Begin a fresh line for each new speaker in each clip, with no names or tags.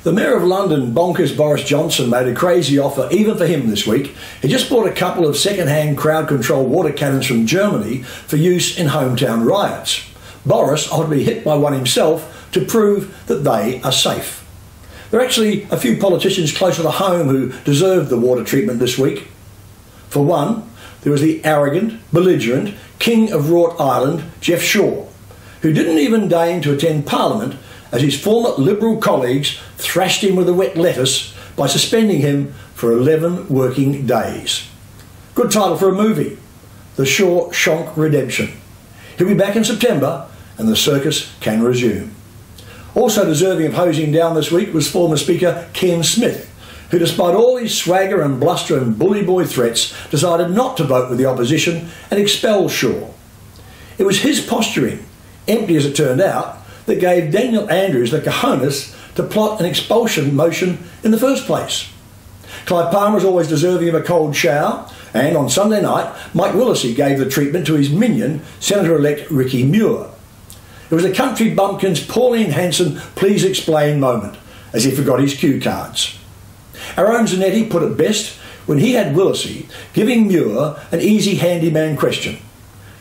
The Mayor of London, bonkers Boris Johnson, made a crazy offer even for him this week. He just bought a couple of second-hand crowd-control water cannons from Germany for use in hometown riots. Boris offered to be hit by one himself to prove that they are safe. There are actually a few politicians closer to home who deserved the water treatment this week. For one, there was the arrogant, belligerent King of Wrought Island, Jeff Shaw, who didn't even deign to attend Parliament as his former Liberal colleagues thrashed him with a wet lettuce by suspending him for 11 working days. Good title for a movie, The Shaw Shonk Redemption. He'll be back in September and the circus can resume. Also deserving of hosing down this week was former Speaker Ken Smith, who despite all his swagger and bluster and bully boy threats decided not to vote with the opposition and expel Shaw. It was his posturing, empty as it turned out, that gave Daniel Andrews the cojones to plot an expulsion motion in the first place. Clive Palmer is always deserving of a cold shower, and on Sunday night, Mike Willesee gave the treatment to his minion, Senator-elect Ricky Muir. It was a country bumpkin's Pauline Hanson please explain moment, as he forgot his cue cards. Our own Zanetti put it best when he had Willesee giving Muir an easy handyman question.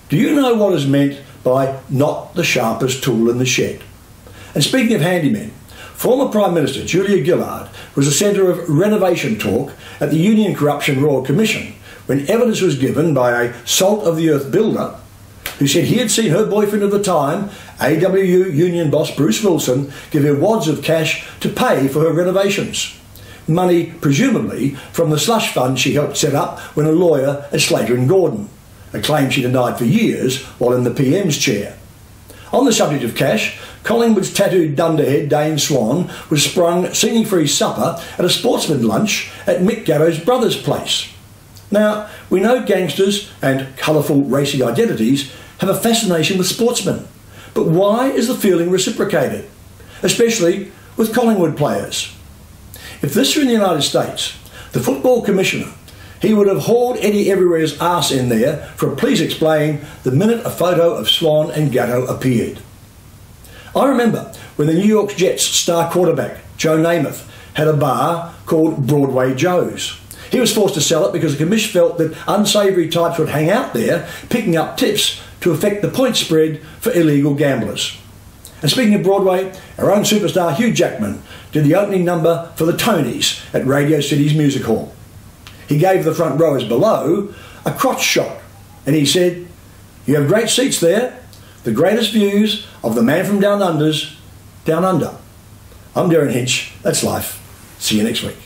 Do you know what is meant by not the sharpest tool in the shed? And speaking of handymen, former Prime Minister Julia Gillard was the centre of renovation talk at the Union Corruption Royal Commission when evidence was given by a salt-of-the-earth builder who said he had seen her boyfriend of the time, AWU union boss Bruce Wilson, give her wads of cash to pay for her renovations. Money, presumably, from the slush fund she helped set up when a lawyer at Slater and Gordon, a claim she denied for years while in the PM's chair. On the subject of cash, Collingwood's tattooed dunderhead Dane Swan was sprung singing for his supper at a sportsman lunch at Mick Gatto's brother's place. Now, we know gangsters and colourful racing identities have a fascination with sportsmen, but why is the feeling reciprocated, especially with Collingwood players? If this were in the United States, the football commissioner, he would have hauled Eddie Everywhere's arse in there for a please explain the minute a photo of Swan and Gatto appeared. I remember when the New York Jets star quarterback, Joe Namath, had a bar called Broadway Joe's. He was forced to sell it because the commission felt that unsavoury types would hang out there picking up tips to affect the point spread for illegal gamblers. And speaking of Broadway, our own superstar Hugh Jackman did the opening number for the Tonys at Radio City's Music Hall. He gave the front rowers below a crotch shot and he said, "You have great seats there, the greatest views of the man from down under's down under." I'm Derryn Hinch, that's life. See you next week.